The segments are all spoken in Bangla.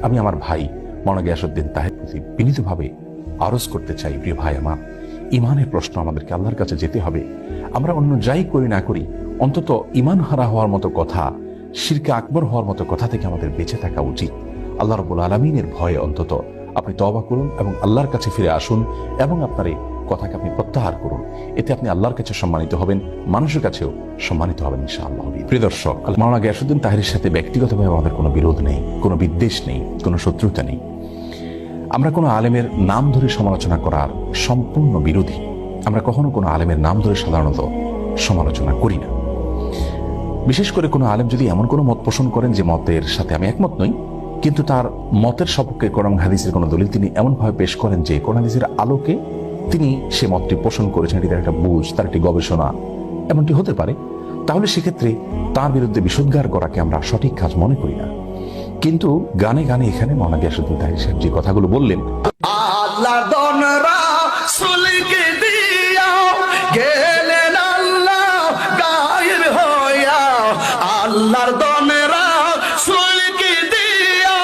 আমি আমার ভাই মাওলানা গিয়াসউদ্দিন তাহের প্রতি বিনীতভাবে আরজ করতে চাই, প্রিয় ভাই আমার, ইমানের প্রশ্ন আমাদেরকে আল্লাহর কাছে যেতে হবে। আমরা অন্য যাই করি না করি, অন্তত ইমান হারা হওয়ার মতো কথা, শিরকে আকবর হওয়ার মতো কথা থেকে আমাদের বেঁচে থাকা উচিত। আল্লাহ রাব্বুল আলামিনের ভয়ে অন্তত আপনি তওবা করুন এবং আল্লাহর কাছে ফিরে আসুন এবং আপনার এই কথাকে আপনি প্রত্যাহার করুন। এতে আপনি আল্লাহর কাছে সম্মানিত হবেন, মানুষের কাছেও সম্মানিত হবেন ইনশাআল্লাহ। প্রিয় দর্শক, মাওলানা গিয়াসউদ্দিন তাহেরের সাথে ব্যক্তিগতভাবে আমাদের কোনো বিরোধ নেই, কোনো বিদ্বেষ নেই, কোনো শত্রুতা নেই। আমরা কোনো আলেমের নাম ধরে সমালোচনা করার সম্পূর্ণ বিরোধী। আমরা কখনো কোনো আলেমের নাম ধরে সাধারণত সমালোচনা করি না। বিশেষ করে কোনো আলেম যদি এমন কোনো মত পোষণ করেন যে মতের সাথে আমি একমত নই, কিন্তু তার মতের সপক্ষে কোরআন হাদিসের কোনো দলিল তিনি এমনভাবে পেশ করেন যে কোরআন হাদিসের আলোকে তিনি সে মতটি পোষণ করেছেন, এটি তার একটা বুঝ, তার একটি গবেষণা, এমনটি হতে পারে, তাহলে সেক্ষেত্রে তার বিরুদ্ধে বিষোদ্গার করাকে আমরা সঠিক কাজ মনে করি না। কিন্তু গানে গানে এখানে মাওলানা গিয়াসউদ্দিন তাহের সাহেব যে কথাগুলো বললেন, আল্লাহর দন রাসূলকে দিয়া গেলেন আল্লাহ গায়েব হইয়া, আল্লাহর দন রাসূলকে দিয়া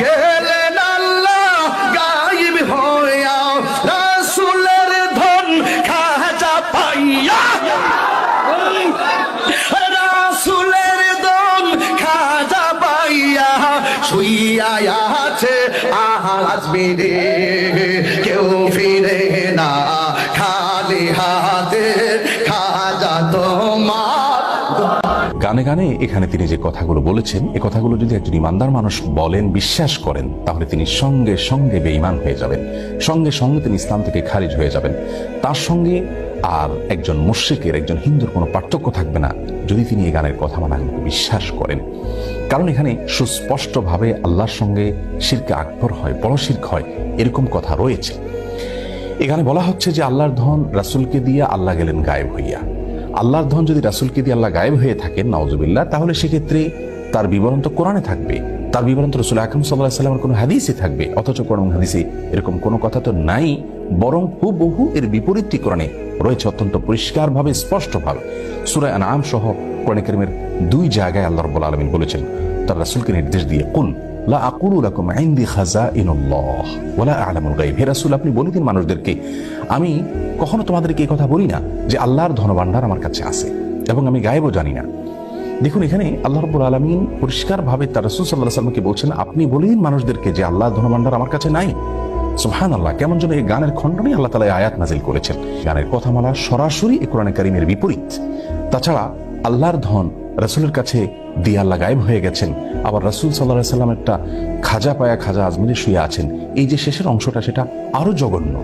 গেলেন আল্লাহ গায়েব হইয়া, রাসূলের ধন খাজা পাইয়া, রাসূলের ধন খাজা পাইয়া শুইয়া আছে আজমিরে, কেউ ফিরে না খালি হাতে, খাজা তোমার। গানে গানে এখানে তিনি যে কথাগুলো বলেছেন, এই কথাগুলো যদি একজন ইমানদার মানুষ বলেন, বিশ্বাস করেন, তাহলে তিনি সঙ্গে সঙ্গে বেঈমান হয়ে যাবেন, সঙ্গে সঙ্গে তিনি ইসলাম থেকে খারিজ হয়ে যাবেন। তার সঙ্গে আর একজন মুশরিকের, একজন হিন্দুর কোনো পার্থক্য থাকবে না যদি তিনি এই গানের কথা মানাগুলোকে বিশ্বাস করেন। কারণ এখানে সুস্পষ্টভাবে আল্লাহর সঙ্গে শিরকে আকবর হয়, বড় শিরক হয়, এরকম কথা রয়েছে। এখানে বলা হচ্ছে যে আল্লাহর ধন রাসূলকে দিয়ে আল্লাহ গেলেন গায়েব হইয়া। আল্লাহর ধন যদি রাসূলকে দিয়ে আল্লাহ গায়েব হয়ে থাকেন, নাউজুবিল্লাহ, তাহলে সেক্ষেত্রে তার বিবরণ তো কোরআনে থাকবে, তার বিবরণ তো রাসূল আকরাম সাল্লাল্লাহু আলাইহি ওয়াসাল্লামের কোনো হাদিসে থাকবে। অথচ কোরআন হাদিসে এরকম কোনো কথা তো নাই, বরং হুবহু এর বিপরীতটি কোরআনে রয়েছে অত্যন্ত পরিষ্কারভাবে, স্পষ্টভাবে। সূরা আনআম সহ কোরআন কারীমের 2 জায়গায় আল্লাহ রাব্বুল আলামিন বলেছেন তার রাসূলকে নির্দেশ দিয়ে, কুল লা আকুলু লাকুম ইনদি খাযাইনুল্লাহ ওয়ালা আ'লামুল গায়ব। হে রাসূল, আপনি বলে দিন মানুষদেরকে, আমি কখনো তোমাদেরকে এই কথা বলি না যে আল্লাহর ধনভাণ্ডার আমার কাছে আছে এবং আমি গায়েবও জানি না। দেখুন, এখানে আল্লাহ রাব্বুল আলামিন পরিষ্কারভাবে তার রাসূল সাল্লাল্লাহু আলাইহি ওয়াসাল্লামকে বলছেন, আপনি বলে দিন মানুষদেরকে যে আল্লাহর ধনভাণ্ডার আমার কাছে নাই। সুবহানাল্লাহ, কেমন যেন এই গানের খণ্ডনে আল্লাহ তাআলা আয়াত নাযিল করেছেন। গানের কথামালা সরাসরি কোরআন কারীমের বিপরীত। তাছাড়া আল্লাহর ধন রাসূলের কাছে দিয়ে আল্লাহ গায়েব হয়ে গেছেন, আবার রাসূল সাল্লাল্লাহু আলাইহি ওয়াসাল্লাম একটা খাজা পায়া খাজা আজমিরে শুয়ে আছেন। এই যে শেষের অংশটা, সেটা আরো জঘন্য।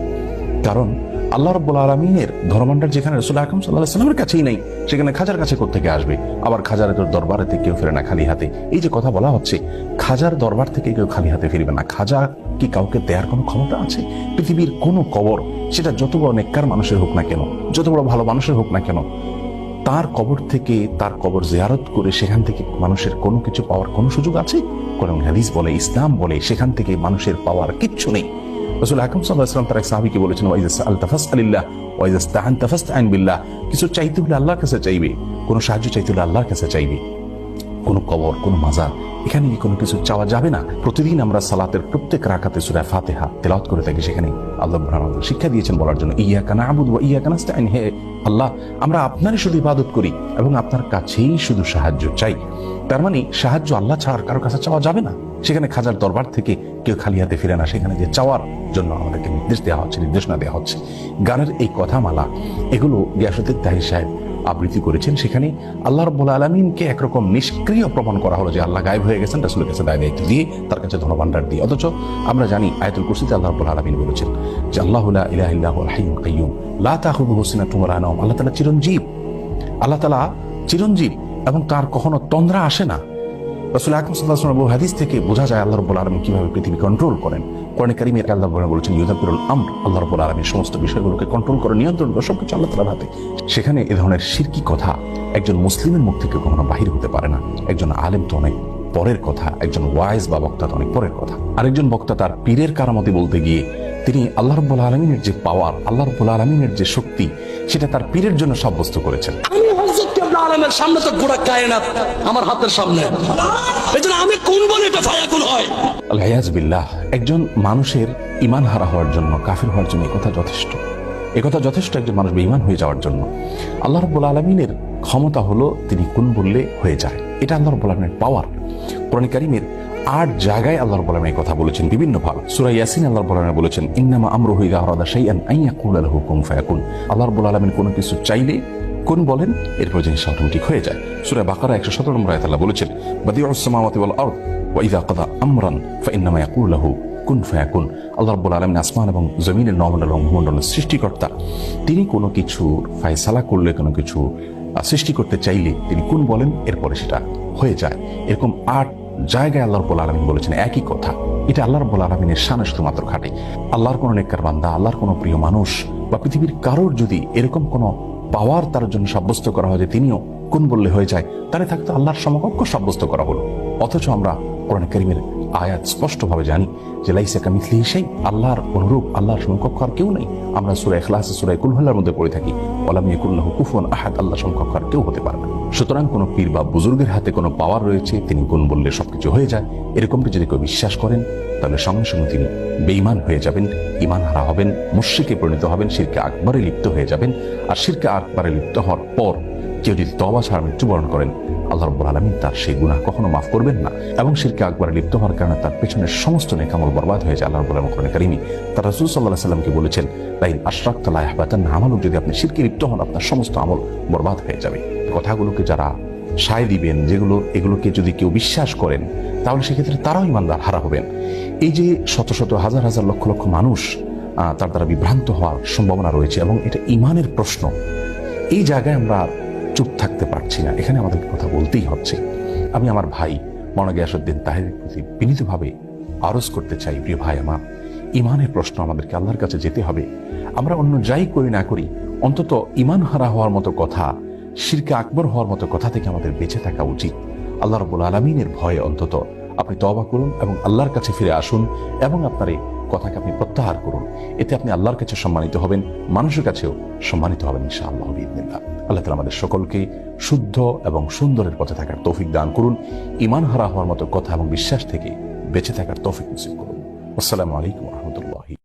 কারণ আল্লাহ রাব্বুল আলামিনের ধনভাণ্ডার যেখানে রাসূল আকরাম সাল্লাল্লাহু আলাইহি ওয়াসাল্লামের কাছেই নাই, সেখানে খাজার কাছে কোত্থেকে আসবে? আবার খাজার দরবারেতে কেউ ফিরে না খালি হাতে। এই যে কথা বলা হচ্ছে, খাজার দরবার থেকে কেউ খালি হাতে ফিরবে না। খাজা কি কাউকে দেওয়ার কোনো ক্ষমতা আছে? পৃথিবীর কোনো কবর, সেটা যত বড় নেককার মানুষের হোক না কেন, যত বড় ভালো মানুষের হোক না কেন, তার কবর থেকে, তার কবর জিয়ারত করে সেখান থেকে মানুষের কোনো কিছু পাওয়ার কোনো সুযোগ আছে? কোরআন হাদিস বলে, ইসলাম বলে, সেখান থেকে মানুষের পাওয়ার কিচ্ছু নেই। রাসূল আকরাম সাল্লাল্লাহু আলাইহি ওয়াসাল্লাম তার এক সাহাবীকে বলেছেন, ওয়াইজা সাআলতা ফাসআলিল্লাহ ওয়াইজা ইসতাআনতা ফাসতাইন বিল্লাহ। কিছু চাইতে হলে আল্লাহর কাছে চাইবে, কোনো সাহায্য চাইতে হলে আল্লাহর কাছে চাইবে। কোনো কবর, কোনো মাজার, এখানে কোনো কিছু চাওয়া যাবে না। প্রতিদিন আমরা সালাতের প্রত্যেক রাকাতে সূরা ফাতিহা তেলাওয়াত করে থাকি, সেখানে আল্লাহ সুবহানাহু শিক্ষা দিয়েছেন বলার জন্য, ইয়াকা না'বুদু ওয়া ইয়াকা নাস্তাইন। হে আল্লাহ, আমরা আপনারই শুধু ইবাদত করি এবং আপনার কাছেই শুধু সাহায্য চাই। তার মানে সাহায্য আল্লাহ ছাড়া কারো কাছে চাওয়া যাবে না। সেখানে খাজার দরবার থেকে কেউ খালি হাতে ফিরে না, সেখানে যে চাওয়ার জন্য আমাদেরকে নির্দেশ দেওয়া হচ্ছে, নির্দেশনা দেওয়া হচ্ছে। গানের এই কথামালা, এগুলো গিয়াসউদ্দিন তাহের সাহেব আবৃত্তি করেছেন। সেখানে আল্লাহ রাব্বুল আলামিনকে একরকম নিষ্ক্রিয় প্রমাণ করা হলো যে আল্লাহ গায়েব হয়ে গেছেন রাসূলের কাছে দায়িত্ব দিয়ে, তার কাছে ধনভাণ্ডার দিয়ে। অথচ আমরা জানি আয়াতুল কুরসিতে আল্লাহ রাব্বুল আলামিন বলেছেন যে আল্লাহু লা ইলাহা ইল্লা হুয়াল হাইয়ুল কাইয়্যুম লা তাখুযুহু সিনাতুন ওয়া লা নাওম। আল্লাহ তাআলা চিরঞ্জীব, আল্লাহ তাআলা চিরঞ্জীব এবং তার কখনো তন্দ্রা আসে না। রাসূল আকরাম সাল্লাল্লাহু আলাইহি ওয়াসাল্লাম হাদিস থেকে বোঝা যায় আল্লাহ রাব্বুল আলামিন কিভাবে পৃথিবী কন্ট্রোল করেন। কোরআনে কারীমে আল্লাহ বলেছেন, ইউদাব্বিরুল আমর, আল্লাহ রাব্বুল আলামিন সমস্ত বিষয়গুলোকে কন্ট্রোল করে, নিয়ন্ত্রণ করে, সবকিছু আল্লাহ তাআলার হাতে। সেখানে এ ধরনের শিরকি কথা একজন মুসলিমের মুখ থেকে কখনো বাহির হতে পারে না। একজন আলেম তো অনেক পরের কথা, একজন ওয়াইজ বা বক্তা তো অনেক পরের কথা। আরেকজন বক্তা তার পীরের কারামতি বলতে গিয়ে তিনি আল্লাহ রাব্বুল আলামিনের যে পাওয়ার, আল্লাহ রাব্বুল আলামিনের যে শক্তি, সেটা তার পীরের জন্য সাব্যস্ত করেছেন। আলমের সামনে তো গোড়া কায়নাত আমার হাতের সামনে, এই জন্য আমি কোন বলে এটা ফায়াকুন হয়। আল ওয়ালিয়াজ বিল্লাহ, একজন মানুষের ইমান হারা হওয়ার জন্য, কাফির হওয়ার জন্য একথা যথেষ্ট। একথা যথেষ্ট একজন মানুষ বেঈমান হয়ে যাওয়ার জন্য। আল্লাহ রাব্বুল আলামিনের ক্ষমতা হলো তিনি কোন বললে হয়ে যায়, এটা আল্লাহ রাব্বুল আলামিনের পাওয়ার। কোরআন কারীমের 8 জায়গায় আল্লাহ রাব্বুল আলামিন এই কথা বলেছেন বিভিন্ন ভাবে। সূরা ইয়াসিন আল্লাহ রাব্বুল আলামিন বলেছেন ইন্নামা আমরুহু ইযা আরাদা শাইআন আন ইয়াকুলা লাহু কুন ফায়াকুন। আল্লাহ রাব্বুল আলামিন কোনো কিছু চাইলে কোন বলেন, এরপর জিনিস অটোমেটিক হয়ে যায়। সূরা বাকারা 117 নম্বর আয়াতে আল্লাহ বলেছেন বাদিউস সামাওয়াতি ওয়াল আরদ ওয়া ইযা কাদা আমরান ফাইন্নামা ইয়াকুলু লাহু কুন ফায়াকুন। আল্লাহ রাব্বুল আলামিন আসমান এবং জমিনের নমণ্ডল এবং ভূমণ্ডলের সৃষ্টিকর্তা। তিনি কোনো কিছু ফয়সালা করলে, কোনো কিছু সৃষ্টি করতে চাইলে তিনি কোন বলেন, এরপরে সেটা হয়ে যায়। এরকম 8 জায়গায় আল্লাহ রাব্বুল আলামিন বলেছেন একই কথা। এটা আল্লাহ রাব্বুল আলামিনের শানে শুধুমাত্র খাটে। আল্লাহর কোনো নেককার বান্দা, আল্লাহর কোনো প্রিয় মানুষ বা পৃথিবীর কারোর যদি এরকম কোনো পাওয়ার তার জন্য সাব্যস্ত করা হয় যে তিনিও কোন বললে হয়ে যায়, তাহলে থাকতো আল্লাহর সমকক্ষ সাব্যস্ত করা হলো। অথচ আমরা কোরআন কারীমের আয়াত স্পষ্টভাবে জানি যে লাইসা কামিসলিহি শাই, আল্লাহর অনুরূপ, আল্লাহর সমকক্ষ আর কেউ নেই। আমরা সূরা ইখলাস, সূরা কুল হুয়াল্লাহর মধ্যে পড়ে থাকি ওয়ালাম ইয়াকুল লাহু কুফুয়ান আহাদ, আল্লাহর সমকক্ষ আর কেউ হতে পারে না। সুতরাং কোনো পীর বা বুজুর্গের হাতে কোনো পাওয়ার রয়েছে, তিনি কোন বললে সবকিছু হয়ে যায়, এরকমটি যদি কেউ বিশ্বাস করেন, তাহলে সঙ্গে সঙ্গে তিনি বেঈমান হয়ে যাবেন, ঈমান হারা হবেন, মুশরিকে পরিণত হবেন, শিরকে আকবরে লিপ্ত হয়ে যাবেন। আর শিরকে আকবরে লিপ্ত হওয়ার পর কেউ যদি তওবা ছাড়া মৃত্যুবরণ করেন, আল্লাহ রাব্বুল আলামিন তার সেই গুনাহ কখনো মাফ করবেন না, এবং শিরকে আকবরে লিপ্ত হওয়ার কারণে তার পেছনের সমস্ত নেক আমল বরবাদ হয়ে যায়। আল্লাহ রাব্বুল আলামিন কোরআন কারীমে তার রাসূল সাল্লাল্লাহু আলাইহি সাল্লামকে বলেছেন লাইন আশরাকতা লা ইয়াহবাতান্না আমালুক, যদি আপনি শিরকে লিপ্ত হন আপনার সমস্ত আমল বরবাদ হয়ে যাবে। কথাগুলোকে যারা সায় দিবেন, এগুলোকে যদি কেউ বিশ্বাস করেন, তাহলে সেক্ষেত্রে তারাও ঈমানদার হারা হবেন। এই যে শত শত হাজার হাজার লক্ষ লক্ষ মানুষ তার দ্বারা বিভ্রান্ত হওয়ার সম্ভাবনা রয়েছে, এবং এটা ঈমানের প্রশ্ন। এই জায়গায় আমরা চুপ থাকতে পারছি না, এখানে আমাদেরকে কথা বলতেই হচ্ছে। আমি আমার ভাই মাওলানা গিয়াসউদ্দিন তাহেরের প্রতি বিনীতভাবে আরজ করতে চাই, প্রিয় ভাই আমার, ঈমানের প্রশ্ন আমাদেরকে আল্লাহর কাছে যেতে হবে। আমরা অন্য যাই করি না করি, অন্তত ঈমান হারা হওয়ার মতো কথা, শিরকে আকবর হওয়ার মতো কথা থেকে আমাদের বেঁচে থাকা উচিত। আল্লাহ রাব্বুল আলামিনের ভয়ে অন্তত আপনি তওবা করুন এবং আল্লাহর কাছে ফিরে আসুন, এবং আপনার এই কথাকে আপনি প্রত্যাহার করুন। এতে আপনি আল্লাহর কাছে সম্মানিত হবেন, মানুষের কাছেও সম্মানিত হবেন ইনশাআল্লাহ বিইذنিল্লাহ। আল্লাহ তাআলা আমাদের সকলকে শুদ্ধ এবং সুন্দরের পথে থাকার তৌফিক দান করুন, ঈমান হারা হওয়ার মতো কথা এবং বিশ্বাস থেকে বেঁচে থাকার তৌফিক নসিব করুন। আসসালামু আলাইকুম ওয়া রাহমাতুল্লাহি।